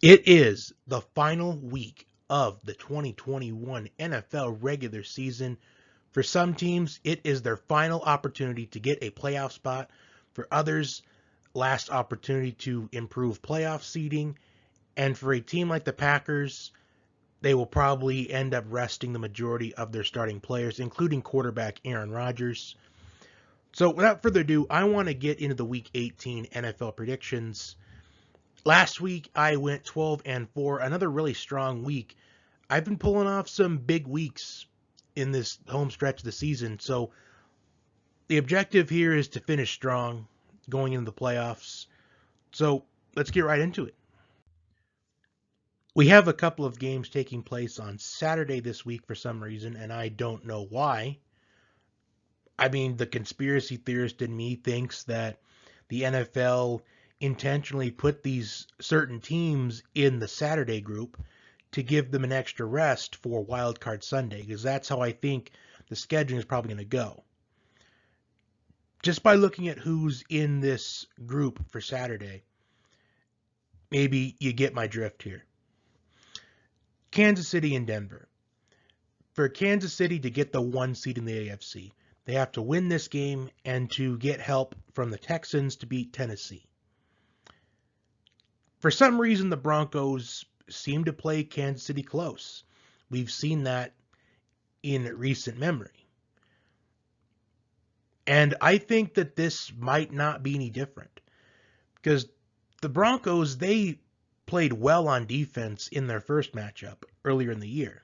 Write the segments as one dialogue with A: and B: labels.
A: It is the final week of the 2021 NFL regular season. For some teams, it is their final opportunity to get a playoff spot. For others, last opportunity to improve playoff seeding. And for a team like the Packers, they will probably end up resting the majority of their starting players, including quarterback Aaron Rodgers. So without further ado, I want to get into the Week 18 NFL predictions. Last week, I went 12-4, another really strong week. I've been pulling off some big weeks in this home stretch of the season, so the objective here is to finish strong going into the playoffs. So let's get right into it. We have a couple of games taking place on Saturday this week for some reason, and I don't know why. I mean, the conspiracy theorist in me thinks that the NFL intentionally put these certain teams in the Saturday group to give them an extra rest for Wild Card Sunday, because that's how I think the scheduling is probably going to go. Just by looking at who's in this group for Saturday, maybe you get my drift here. Kansas City and Denver. For Kansas City to get the 1 seed in the AFC, they have to win this game and to get help from the Texans to beat Tennessee. For some reason, the Broncos seem to play Kansas City close. We've seen that in recent memory. And I think that this might not be any different, because the Broncos, they played well on defense in their first matchup earlier in the year.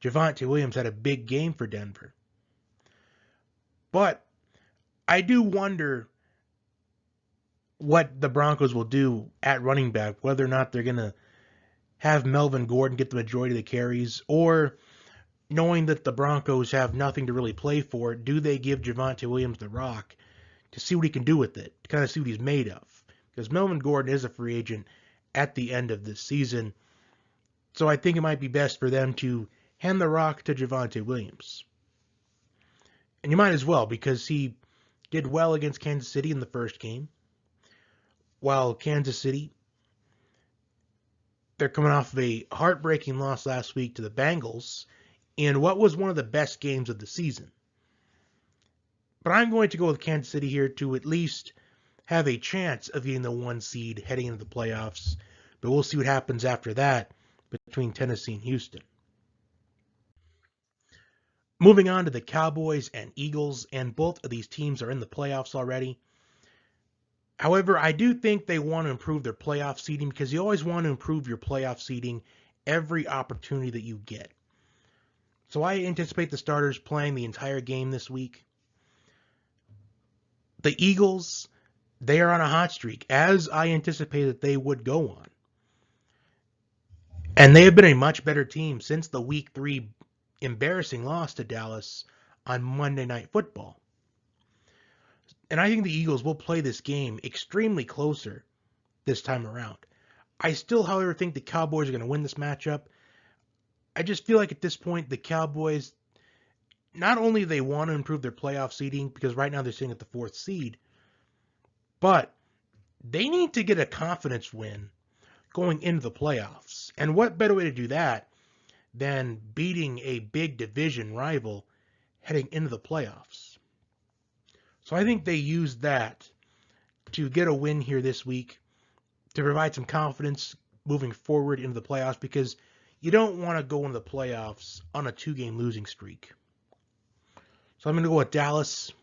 A: Javonte Williams had a big game for Denver. But I do wonder what the Broncos will do at running back, whether or not they're going to have Melvin Gordon get the majority of the carries, or knowing that the Broncos have nothing to really play for, do they give Javonte Williams the rock to see what he can do with it, to kind of see what he's made of? Because Melvin Gordon is a free agent at the end of this season, so I think it might be best for them to hand the rock to Javonte Williams. And you might as well, because he did well against Kansas City in the first game, while Kansas City, they're coming off of a heartbreaking loss last week to the Bengals in what was one of the best games of the season. But I'm going to go with Kansas City here to at least have a chance of getting the 1 seed heading into the playoffs. But we'll see what happens after that between Tennessee and Houston. Moving on to the Cowboys and Eagles, and both of these teams are in the playoffs already. However, I do think they want to improve their playoff seeding, because you always want to improve your playoff seeding every opportunity that you get. So I anticipate the starters playing the entire game this week. The Eagles, they are on a hot streak, as I anticipated they would go on. And they have been a much better team since the Week 3 embarrassing loss to Dallas on Monday Night Football. And I think the Eagles will play this game extremely closer this time around. I still, however, think the Cowboys are going to win this matchup. I just feel like at this point, the Cowboys, not only they want to improve their playoff seeding, because right now they're sitting at the 4th seed, but they need to get a confidence win going into the playoffs. And what better way to do that than beating a big division rival heading into the playoffs? So I think they used that to get a win here this week to provide some confidence moving forward into the playoffs, because you don't want to go into the playoffs on a 2-game losing streak. So I'm going to go with Dallas.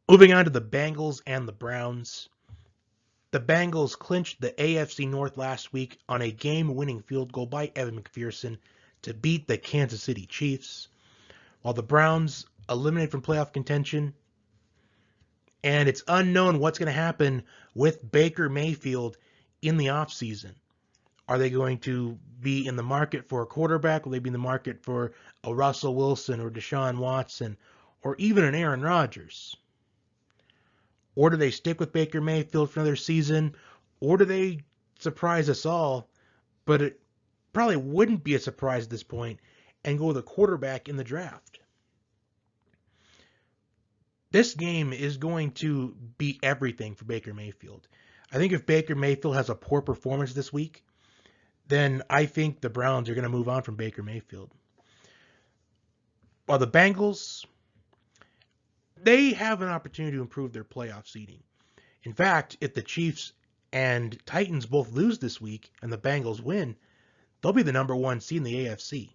A: Moving on to the Bengals and the Browns. The Bengals clinched the AFC North last week on a game-winning field goal by Evan McPherson to beat the Kansas City Chiefs, while the Browns eliminated from playoff contention. And it's unknown what's going to happen with Baker Mayfield in the offseason. Are they going to be in the market for a quarterback? Will they be in the market for a Russell Wilson or Deshaun Watson or even an Aaron Rodgers? Or do they stick with Baker Mayfield for another season? Or do they surprise us all? But it probably wouldn't be a surprise at this point and go with a quarterback in the draft. This game is going to be everything for Baker Mayfield. I think if Baker Mayfield has a poor performance this week, then I think the Browns are going to move on from Baker Mayfield. While the Bengals, they have an opportunity to improve their playoff seeding. In fact, if the Chiefs and Titans both lose this week and the Bengals win, they'll be the number one seed in the AFC.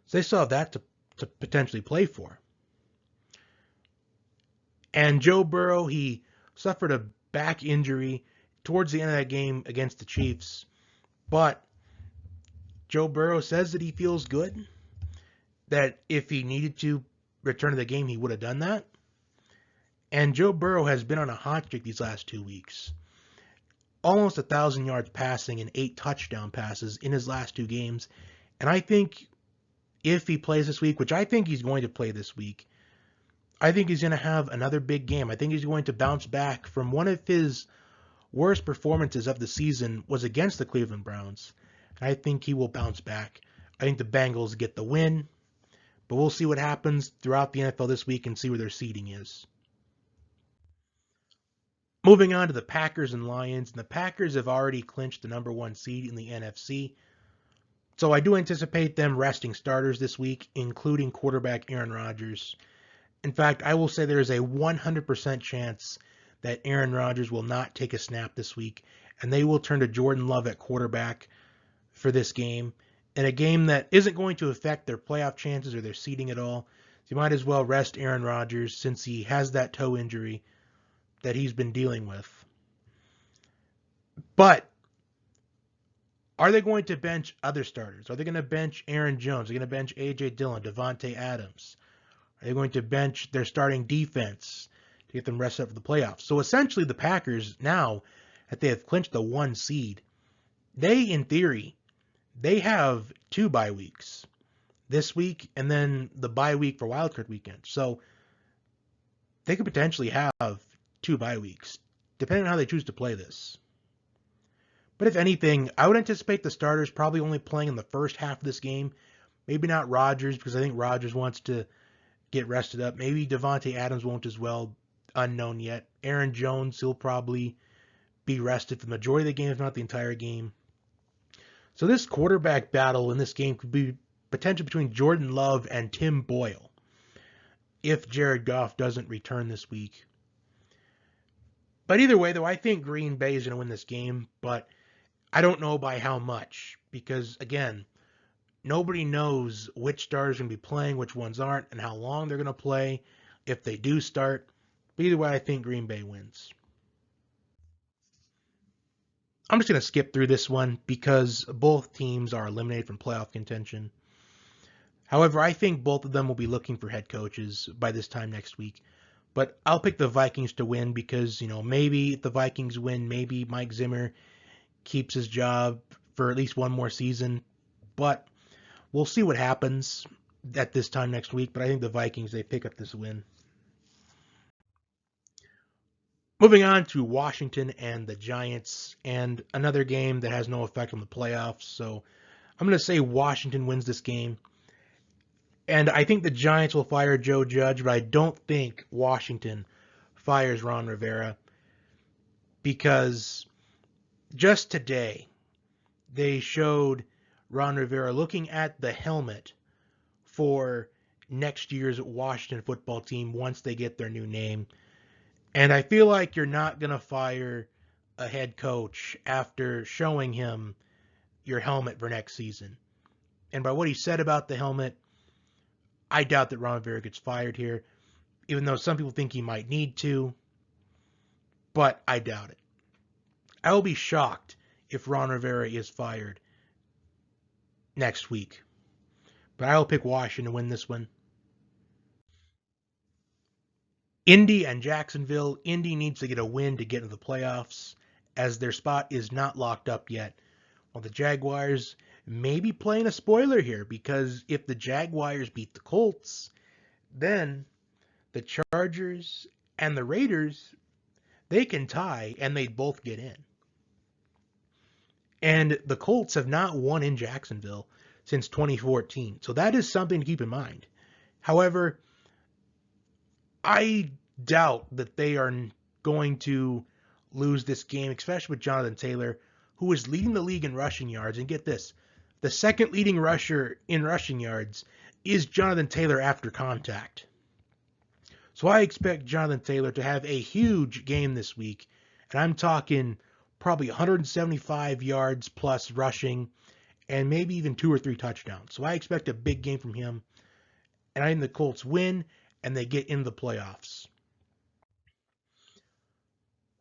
A: So they still have that to potentially play for. And Joe Burrow, he suffered a back injury towards the end of that game against the Chiefs. But Joe Burrow says that he feels good, that if he needed to return to the game, he would have done that. And Joe Burrow has been on a hot streak these last 2 weeks. Almost 1,000 yards passing and 8 touchdown passes in his last 2 games. And I think if he plays this week, which I think he's going to play this week, I think he's going to have another big game. I think he's going to bounce back from one of his worst performances of the season was against the Cleveland Browns. And I think he will bounce back. I think the Bengals get the win. But we'll see what happens throughout the NFL this week and see where their seeding is. Moving on to the Packers and Lions. And the Packers have already clinched the number 1 seed in the NFC. So I do anticipate them resting starters this week, including quarterback Aaron Rodgers. In fact, I will say there is a 100% chance that Aaron Rodgers will not take a snap this week, and they will turn to Jordan Love at quarterback for this game, in a game that isn't going to affect their playoff chances or their seeding at all. So you might as well rest Aaron Rodgers since he has that toe injury that he's been dealing with. But are they going to bench other starters? Are they going to bench Aaron Jones? Are they going to bench A.J. Dillon, Devontae Adams? Are they going to bench their starting defense to get them rested up for the playoffs? So essentially the Packers, now that they have clinched the 1 seed, they, in theory, they have 2 bye weeks. This week and then the bye week for wildcard weekend. So they could potentially have 2 bye weeks, depending on how they choose to play this. But if anything, I would anticipate the starters probably only playing in the first half of this game. Maybe not Rodgers, because I think Rodgers wants to get rested up. Maybe Devontae Adams won't as well. Unknown yet. Aaron Jones, he'll probably be rested for the majority of the game, if not the entire game. So this quarterback battle in this game could be potentially between Jordan Love and Tim Boyle if Jared Goff doesn't return this week. But either way, though, I think Green Bay is going to win this game, but I don't know by how much, because, again, nobody knows which stars are going to be playing, which ones aren't, and how long they're going to play if they do start. But either way, I think Green Bay wins. I'm just going to skip through this one because both teams are eliminated from playoff contention. However, I think both of them will be looking for head coaches by this time next week. But I'll pick the Vikings to win because, maybe if the Vikings win, maybe Mike Zimmer keeps his job for at least one more season. But we'll see what happens at this time next week. But I think the Vikings, they pick up this win. Moving on to Washington and the Giants, and another game that has no effect on the playoffs. So I'm going to say Washington wins this game. And I think the Giants will fire Joe Judge, but I don't think Washington fires Ron Rivera, because just today they showed Ron Rivera looking at the helmet for next year's Washington football team once they get their new name. And I feel like you're not going to fire a head coach after showing him your helmet for next season. And by what he said about the helmet, I doubt that Ron Rivera gets fired here, even though some people think he might need to, but I doubt it. I will be shocked if Ron Rivera is fired next week. But I will pick Washington to win this one. Indy and Jacksonville. Indy needs to get a win to get into the playoffs, as their spot is not locked up yet. While the Jaguars may be playing a spoiler here, because if the Jaguars beat the Colts, then the Chargers and the Raiders, they can tie and they'd both get in. And the Colts have not won in Jacksonville since 2014. So that is something to keep in mind. However, I doubt that they are going to lose this game, especially with Jonathan Taylor, who is leading the league in rushing yards. And get this, the second leading rusher in rushing yards is Jonathan Taylor after contact. So I expect Jonathan Taylor to have a huge game this week, and I'm talking probably 175 yards plus rushing, and maybe even 2 or 3 touchdowns. So I expect a big game from him, and I think the Colts win, and they get into the playoffs.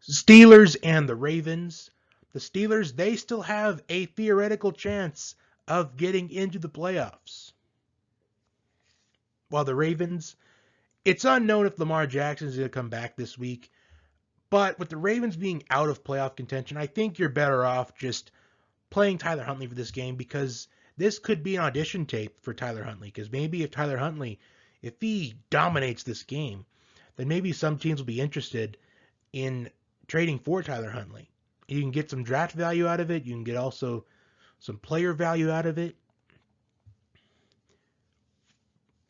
A: Steelers and the Ravens. The Steelers, they still have a theoretical chance of getting into the playoffs. While the Ravens, it's unknown if Lamar Jackson is going to come back this week. But with the Ravens being out of playoff contention, I think you're better off just playing Tyler Huntley for this game, because this could be an audition tape for Tyler Huntley. Because maybe if Tyler Huntley, if he dominates this game, then maybe some teams will be interested in trading for Tyler Huntley. You can get some draft value out of it. You can get also some player value out of it.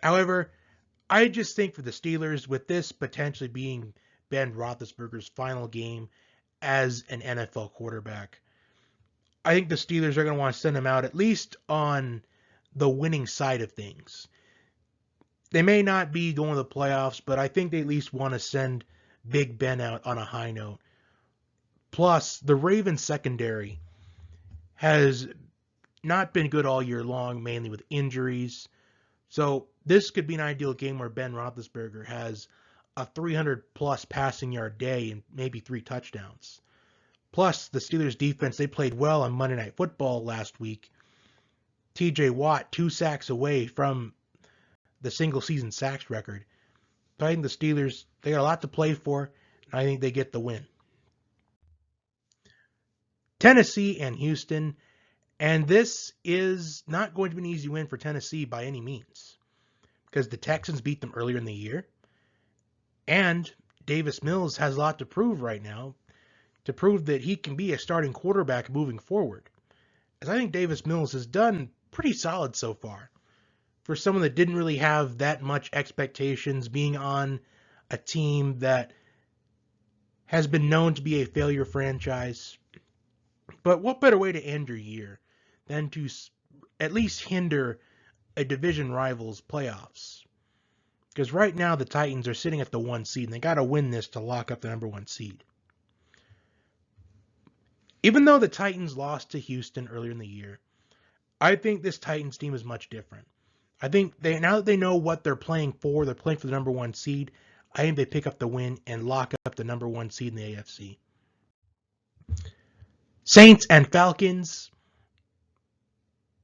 A: However, I just think for the Steelers, with this potentially being Ben Roethlisberger's final game as an NFL quarterback, I think the Steelers are going to want to send him out at least on the winning side of things. They may not be going to the playoffs, but I think they at least want to send Big Ben out on a high note. Plus, the Ravens secondary has not been good all year long, mainly with injuries. So this could be an ideal game where Ben Roethlisberger has a 300-plus passing yard day and maybe 3 touchdowns. Plus, the Steelers' defense, they played well on Monday Night Football last week. TJ Watt, 2 sacks away from the single-season sacks record. But I think the Steelers, they got a lot to play for, and I think they get the win. Tennessee and Houston, and this is not going to be an easy win for Tennessee by any means, because the Texans beat them earlier in the year, and Davis Mills has a lot to prove right now, to prove that he can be a starting quarterback moving forward. As I think Davis Mills has done pretty solid so far, for someone that didn't really have that much expectations, being on a team that has been known to be a failure franchise. But what better way to end your year than to at least hinder a division rival's playoffs? Because right now the Titans are sitting at the 1 seed, and they got to win this to lock up the number 1 seed. Even though the Titans lost to Houston earlier in the year, I think this Titans team is much different. I think now that they know what they're playing for the number 1 seed, I think they pick up the win and lock up the number 1 seed in the AFC. Saints and Falcons.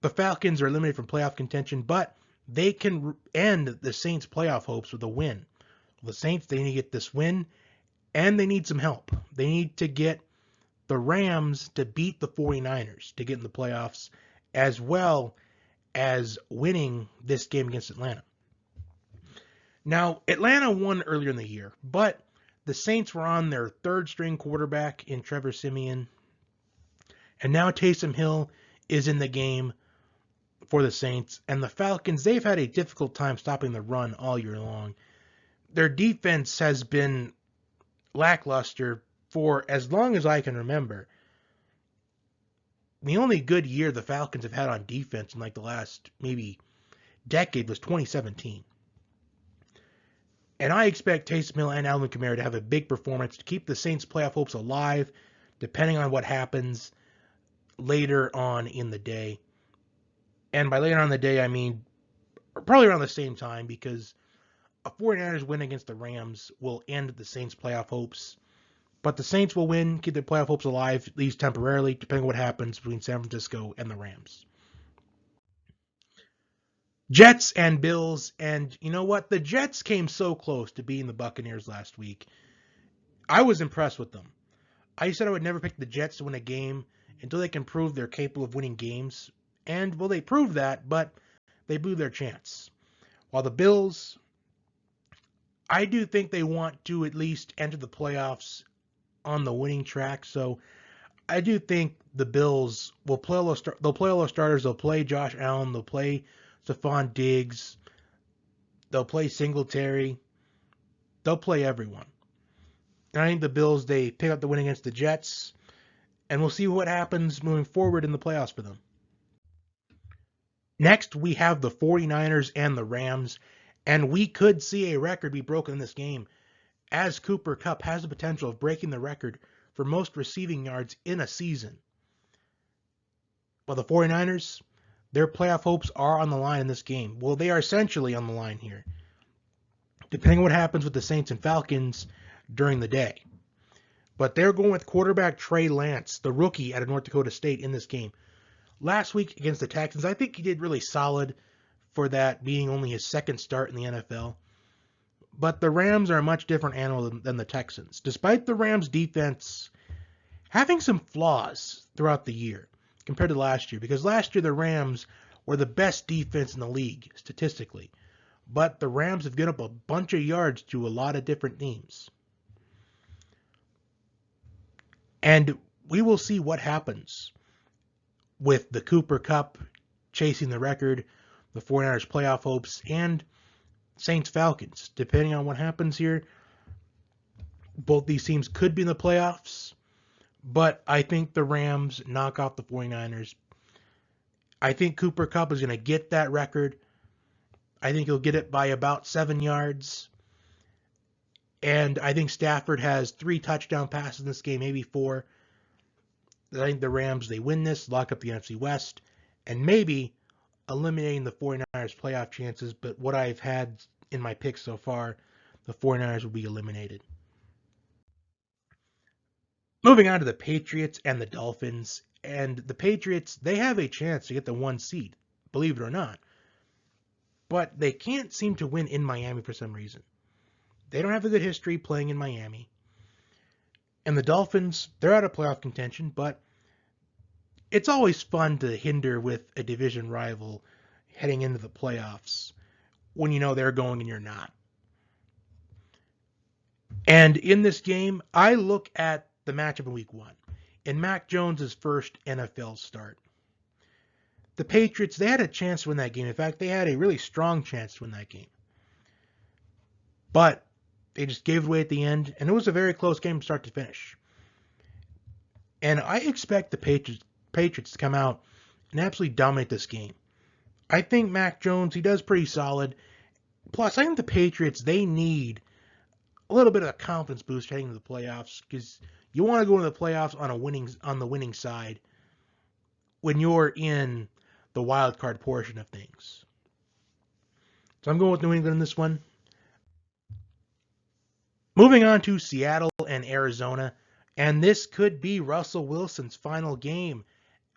A: The Falcons are eliminated from playoff contention, but they can end the Saints' playoff hopes with a win. The Saints, they need to get this win, and they need some help. They need to get the Rams to beat the 49ers to get in the playoffs, as well as winning this game against Atlanta. Now, Atlanta won earlier in the year, but the Saints were on their 3rd-string quarterback in Trevor Siemian, and now Taysom Hill is in the game for the Saints. And the Falcons, they've had a difficult time stopping the run all year long. Their defense has been lackluster for as long as I can remember. The only good year the Falcons have had on defense in like the last maybe decade was 2017. And I expect Taysom Hill and Alvin Kamara to have a big performance to keep the Saints' playoff hopes alive, depending on what happens later on in the day. And by later on in the day, I mean probably around the same time, because a 49ers win against the Rams will end the Saints' playoff hopes. But the Saints will win, keep their playoff hopes alive, at least temporarily, depending on what happens between San Francisco and the Rams. Jets and Bills, and you know what? The Jets came so close to beating the Buccaneers last week. I was impressed with them. I said I would never pick the Jets to win a game until they can prove they're capable of winning games. And, well, they proved that, but they blew their chance. While the Bills, I do think they want to at least enter the playoffs on the winning track. So I do think the Bills will play all those starters. They'll play Josh Allen. They'll play Stephon Diggs. They'll play Singletary. They'll play everyone. And I think the Bills, they pick up the win against the Jets, and we'll see what happens moving forward in the playoffs for them. Next, we have the 49ers and the Rams, and we could see a record be broken in this game, as Cooper Kupp has the potential of breaking the record for most receiving yards in a season. While the 49ers, their playoff hopes are on the line in this game. Well, they are essentially on the line here, depending on what happens with the Saints and Falcons during the day. But they're going with quarterback Trey Lance, the rookie out of North Dakota State, in this game. Last week against the Texans, I think he did really solid for that being only his second start in the NFL. But the Rams are a much different animal than the Texans. Despite the Rams' defense having some flaws throughout the year compared to last year, because last year the Rams were the best defense in the league statistically. But the Rams have given up a bunch of yards to a lot of different teams. And we will see what happens with the Cooper Kupp chasing the record, the 49ers playoff hopes, and Saints Falcons. Depending on what happens here, both these teams could be in the playoffs, but I think the Rams knock off the 49ers. I think Cooper Kupp is going to get that record. I think he'll get it by about 7 yards. And I think Stafford has 3 touchdown passes in this game, maybe 4. I think the Rams, they win this, lock up the NFC West, and maybe eliminating the 49ers playoff chances. But what I've had in my picks so far, the 49ers will be eliminated. Moving on to the Patriots and the Dolphins. And the Patriots, they have a chance to get the 1 seed, believe it or not. But they can't seem to win in Miami for some reason. They don't have a good history playing in Miami. And the Dolphins, they're out of playoff contention, but it's always fun to hinder with a division rival heading into the playoffs when you know they're going and you're not. And in this game, I look at the matchup in week 1. In Mac Jones' first NFL start. The Patriots, they had a chance to win that game. In fact, they had a really strong chance to win that game. But they just gave it away at the end, and it was a very close game start to finish. And I expect the Patriots to come out and absolutely dominate this game. I think Mac Jones, he does pretty solid. Plus, I think the Patriots, they need a little bit of a confidence boost heading to the playoffs, because you want to go into the playoffs on the winning side when you're in the wild card portion of things. So I'm going with New England in this one. Moving on to Seattle and Arizona, and this could be Russell Wilson's final game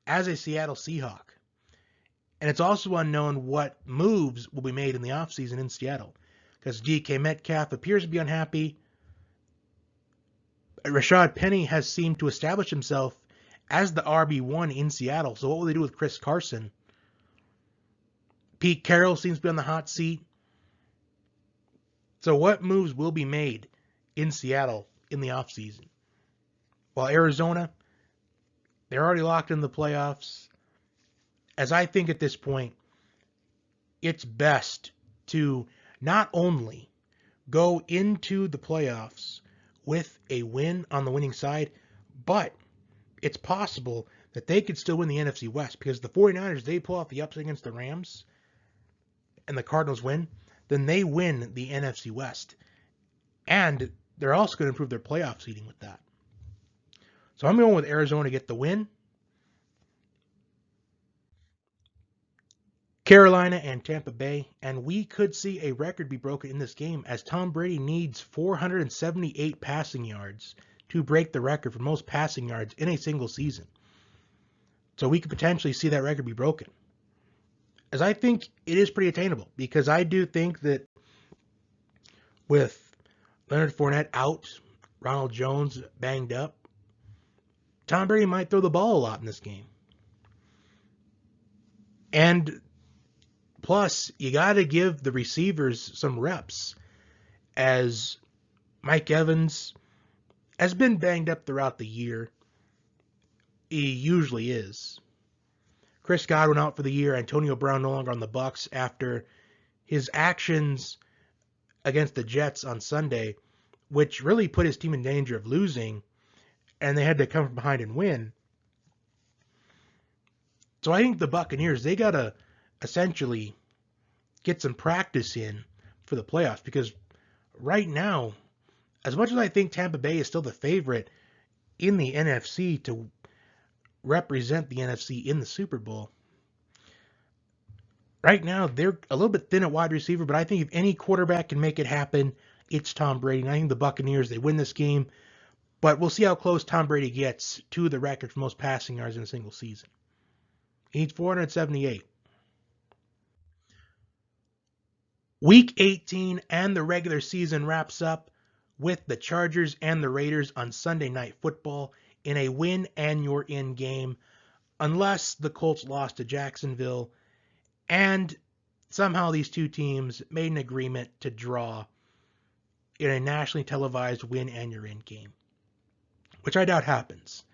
A: as a Seattle Seahawk. And it's also unknown what moves will be made in the offseason in Seattle, because DK Metcalf appears to be unhappy. Rashad Penny has seemed to establish himself as the RB1 in Seattle, so what will they do with Chris Carson? Pete Carroll seems to be on the hot seat. So what moves will be made in Seattle in the offseason? While Arizona, they're already locked in the playoffs. As I think at this point, it's best to not only go into the playoffs with a win on the winning side, but it's possible that they could still win the NFC West, because the 49ers, they pull off the upset against the Rams and the Cardinals win, then they win the NFC West. And they're also going to improve their playoff seeding with that. So I'm going with Arizona to get the win. Carolina and Tampa Bay, and we could see a record be broken in this game, as Tom Brady needs 478 passing yards to break the record for most passing yards in a single season. So we could potentially see that record be broken, as I think it is pretty attainable, because I do think that with Leonard Fournette out, Ronald Jones banged up, Tom Brady might throw the ball a lot in this game. And plus, you got to give the receivers some reps, as Mike Evans has been banged up throughout the year. He usually is. Chris Godwin out for the year. Antonio Brown no longer on the Bucs after his actions against the Jets on Sunday which really put his team in danger of losing, and they had to come from behind and win. So I think the Buccaneers, they got to essentially get some practice in for the playoffs, because right now, as much as I think Tampa Bay is still the favorite in the NFC to represent the NFC in the Super Bowl, right now they're a little bit thin at wide receiver, but I think if any quarterback can make it happen, it's Tom Brady. And I think the Buccaneers, they win this game, but we'll see how close Tom Brady gets to the record for most passing yards in a single season. He needs 478. Week 18 and the regular season wraps up with the Chargers and the Raiders on Sunday Night Football in a win and you're in game, unless the Colts lost to Jacksonville and somehow these two teams made an agreement to draw in a nationally televised win and you're in game, which I doubt happens.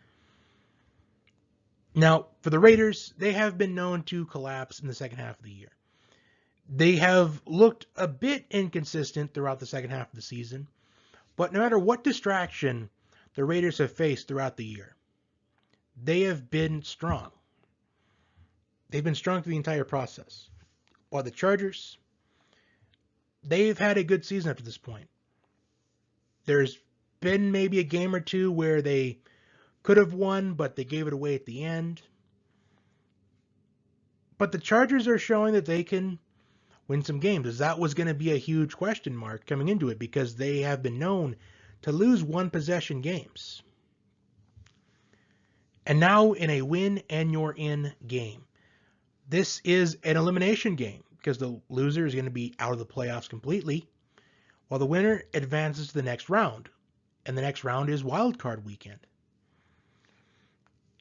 A: Now, for the Raiders, they have been known to collapse in the second half of the year. They have looked a bit inconsistent throughout the second half of the season, but no matter what distraction the Raiders have faced throughout the year, they have been strong. They've been strong through the entire process. While the Chargers, they've had a good season up to this point. There's been maybe a game or two where they could have won, but they gave it away at the end. But the Chargers are showing that they can win some games, as that was going to be a huge question mark coming into it, because they have been known to lose one possession games. And now in a win and you're in game, this is an elimination game, because the loser is going to be out of the playoffs completely, while the winner advances to the next round, and the next round is wild card weekend.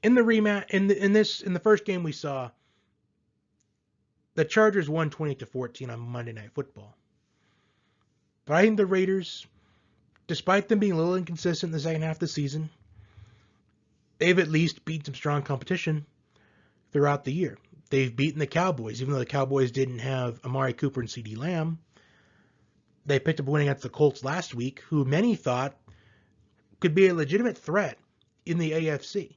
A: In the rematch, in the first game we saw, the Chargers won 20-14 on Monday Night Football. But I think the Raiders, despite them being a little inconsistent in the second half of the season, they've at least beat some strong competition throughout the year. They've beaten the Cowboys, even though the Cowboys didn't have Amari Cooper and CeeDee Lamb. They picked up a win against the Colts last week, who many thought could be a legitimate threat in the AFC.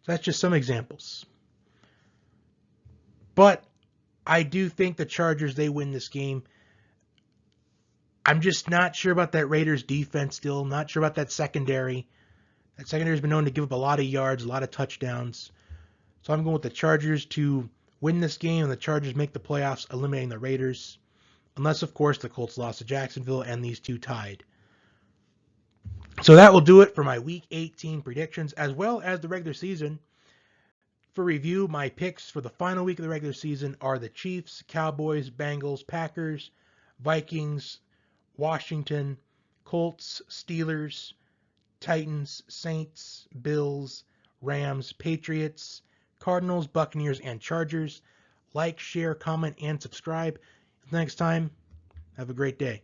A: So that's just some examples. But I do think the Chargers, they win this game. I'm just not sure about that Raiders defense still. Not sure about that secondary. That secondary has been known to give up a lot of yards, a lot of touchdowns. So I'm going with the Chargers to win this game, and the Chargers make the playoffs, eliminating the Raiders. Unless, of course, the Colts lost to Jacksonville and these two tied. So that will do it for my Week 18 predictions, as well as the regular season. For review, my picks for the final week of the regular season are the Chiefs, Cowboys, Bengals, Packers, Vikings, Washington, Colts, Steelers, Titans, Saints, Bills, Rams, Patriots, Cardinals, Buccaneers, and Chargers. Like, share, comment, and subscribe. Until next time, have a great day.